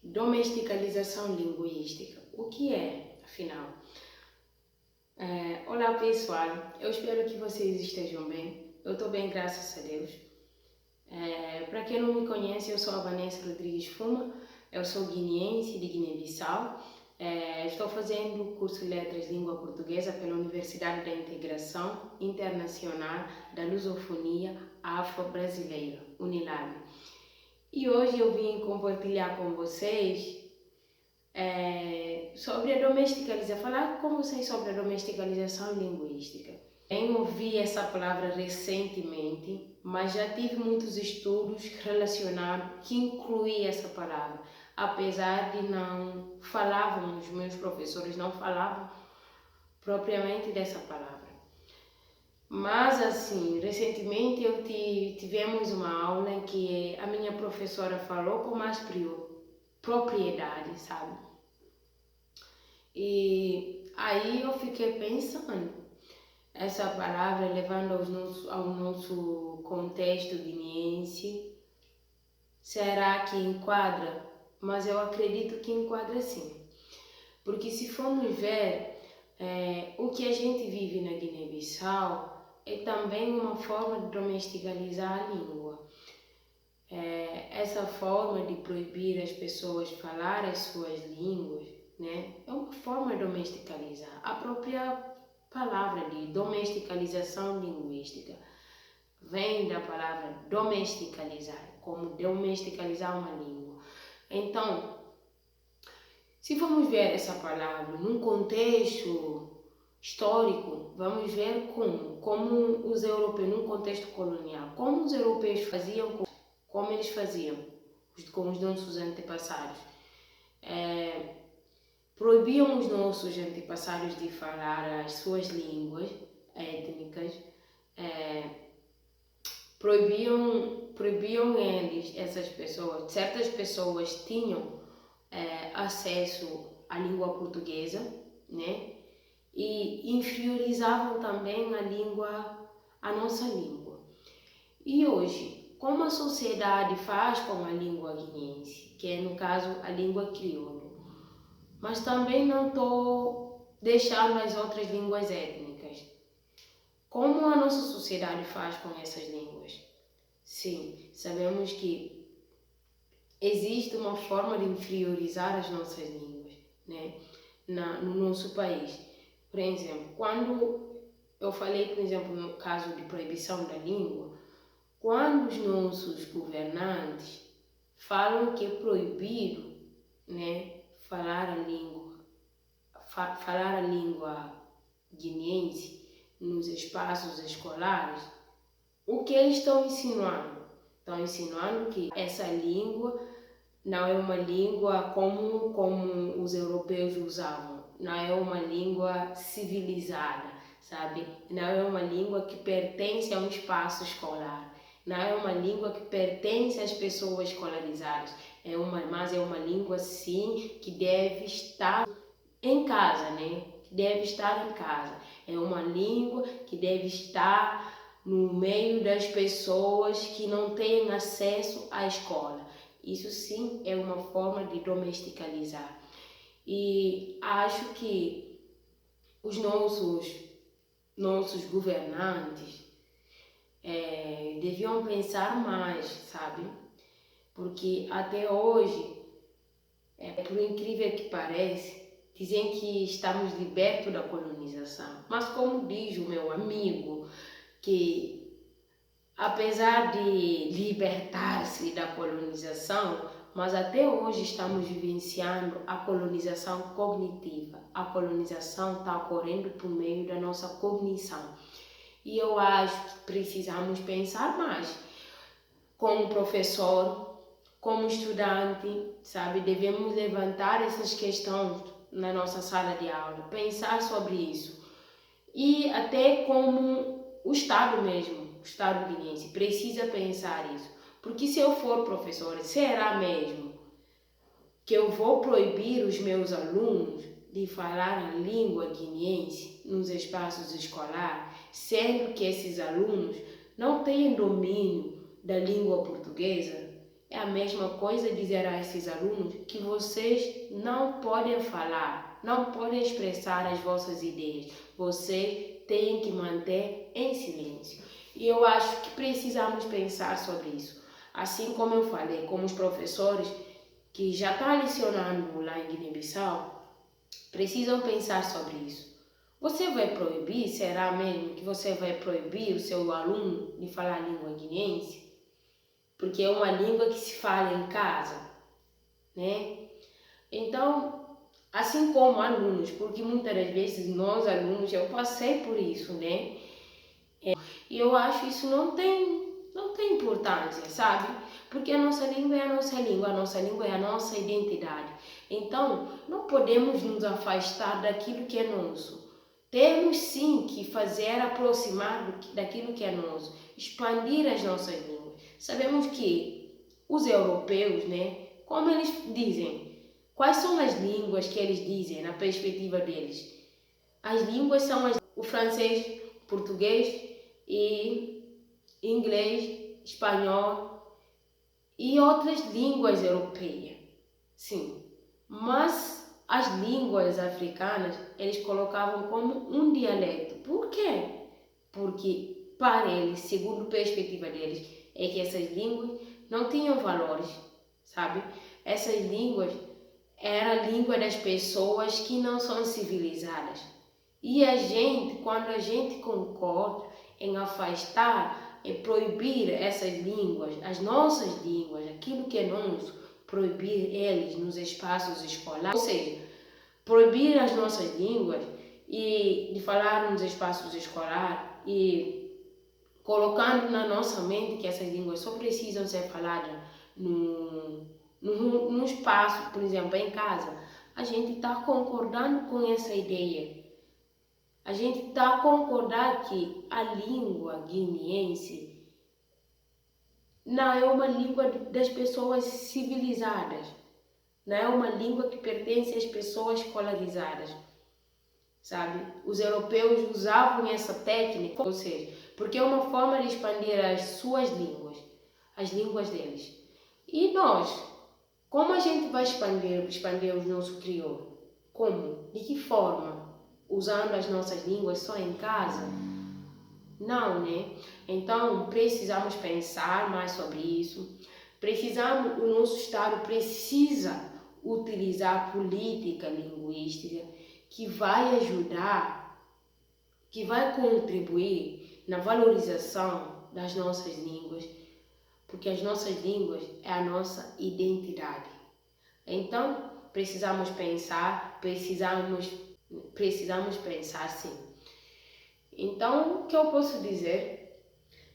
Domesticalização linguística. O que é, afinal? Olá pessoal, eu espero que vocês estejam bem. Eu estou bem, graças a Deus. Para quem não me conhece, eu sou a Vanessa Rodrigues Fuma, eu sou guineense de Guiné-Bissau. Estou fazendo o curso de Letras Língua Portuguesa pela Universidade da Integração Internacional da Lusofonia Afro-Brasileira, UNILAB. E hoje eu vim compartilhar com vocês sobre a domesticalização, falar com vocês sobre a domesticalização linguística. Eu ouvi essa palavra recentemente, mas já tive muitos estudos relacionados que incluem essa palavra, apesar de não falavam, os meus professores não falavam propriamente dessa palavra. Mas assim, recentemente tivemos uma aula em que a minha professora falou com mais propriedade, sabe? E aí eu fiquei pensando, essa palavra levando ao nosso contexto guineense, será que enquadra? Mas eu acredito que enquadra sim. Porque se formos ver, o que a gente vive na Guiné-Bissau é também uma forma de domesticalizar a língua. Essa forma de proibir as pessoas falar as suas línguas, né, é uma forma de domesticalizar. A própria palavra de domesticalização linguística vem da palavra domesticalizar, como domesticalizar uma língua. Então, se formos ver essa palavra num contexto histórico, vamos ver como os europeus, num contexto colonial, como os europeus faziam, como eles faziam com os nossos antepassados. Proibiam os nossos antepassados de falar as suas línguas étnicas, proibiam eles, essas pessoas, certas pessoas tinham acesso à língua portuguesa, né? E inferiorizavam também a nossa língua. E hoje, como a sociedade faz com a língua guineense, que é no caso a língua crioulo, mas também não estou deixando as outras línguas étnicas. Como a nossa sociedade faz com essas línguas? Sim, sabemos que existe uma forma de inferiorizar as nossas línguas, né, no nosso país. Por exemplo, quando eu falei, por exemplo, no caso de proibição da língua, quando os nossos governantes falam que é proibido, né, falar a língua guineense nos espaços escolares, o que eles estão insinuando? Estão insinuando que essa língua não é uma língua como os europeus usavam, não é uma língua civilizada, sabe? Não é uma língua que pertence a um espaço escolar, não é uma língua que pertence às pessoas escolarizadas, mas é uma língua sim que deve estar em casa, né? Que deve estar em casa. É uma língua que deve estar no meio das pessoas que não têm acesso à escola. Isso sim é uma forma de domesticalizar. E acho que os nossos governantes deviam pensar mais, sabe? Porque até hoje, por incrível que pareça, dizem que estamos libertos da colonização. Mas como diz o meu amigo, que apesar de libertar-se da colonização, mas até hoje estamos vivenciando a colonização cognitiva. A colonização está ocorrendo por meio da nossa cognição. E eu acho que precisamos pensar mais. Como professor, como estudante, sabe, devemos levantar essas questões na nossa sala de aula, pensar sobre isso. E até como o Estado mesmo, o Estado guineense, precisa pensar isso. Porque se eu for professora, será mesmo que eu vou proibir os meus alunos de falar a língua guineense nos espaços escolares, sendo que esses alunos não têm domínio da língua portuguesa? É a mesma coisa dizer a esses alunos que vocês não podem falar, não podem expressar as vossas ideias. Vocês têm que manter em silêncio. E eu acho que precisamos pensar sobre isso. Assim como eu falei, como os professores que já estão lecionando lá em Guiné-Bissau, precisam pensar sobre isso. Você vai proibir, será mesmo que você vai proibir o seu aluno de falar a língua guineense? Porque é uma língua que se fala em casa, né? Então, assim como alunos, porque muitas das vezes nós alunos, eu passei por isso, né? E eu acho isso não tem importância, sabe? Porque a nossa língua é a nossa língua, a nossa língua é a nossa identidade. Então, não podemos nos afastar daquilo que é nosso. Temos sim que fazer aproximar daquilo que é nosso, expandir as nossas línguas. Sabemos que os europeus, né, como eles dizem, quais são as línguas que eles dizem na perspectiva deles? As línguas são o francês, português e inglês, espanhol e outras línguas europeias. Sim, mas as línguas africanas eles colocavam como um dialeto. Por quê? Porque para eles, segundo a perspectiva deles, é que essas línguas não tinham valores, sabe? Essas línguas era a língua das pessoas que não são civilizadas. E a gente, quando a gente concorda em afastar, em proibir essas línguas, as nossas línguas, aquilo que é nosso, proibir eles nos espaços escolares, ou seja, proibir as nossas línguas e de falar nos espaços escolares e colocando na nossa mente que essas línguas só precisam ser faladas num espaço, por exemplo, em casa, a gente está concordando com essa ideia. A gente está a concordar que a língua guineense não é uma língua das pessoas civilizadas, não é uma língua que pertence às pessoas escolarizadas, sabe? Os europeus usavam essa técnica, ou seja, porque é uma forma de expandir as suas línguas, as línguas deles. E nós, como a gente vai expandir o nosso crioulo? Como? De que forma? Usando as nossas línguas só em casa? Não, né? Então, precisamos pensar mais sobre isso. O nosso Estado precisa utilizar política linguística que vai ajudar, que vai contribuir na valorização das nossas línguas, porque as nossas línguas é a nossa identidade. Então, precisamos pensar sim. Então, o que eu posso dizer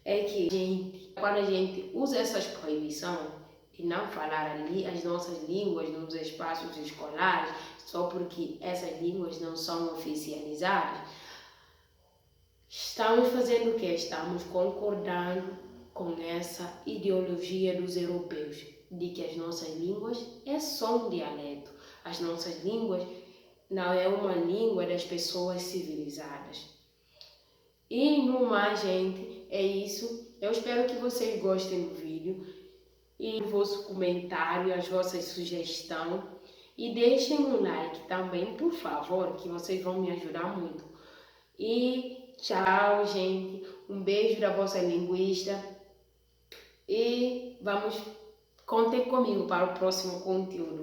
é que quando a gente usa essas proibições de não falar ali as nossas línguas nos espaços escolares, só porque essas línguas não são oficializadas, estamos fazendo o quê? Estamos concordando com essa ideologia dos europeus, de que as nossas línguas é só um dialeto. As nossas línguas não é uma língua das pessoas civilizadas. E no mais, gente, é isso. Eu espero que vocês gostem do vídeo e o vosso comentário, as vossas sugestões. E deixem um like também, por favor, que vocês vão me ajudar muito. E tchau, gente. Um beijo da vossa linguista. E contem comigo para o próximo conteúdo.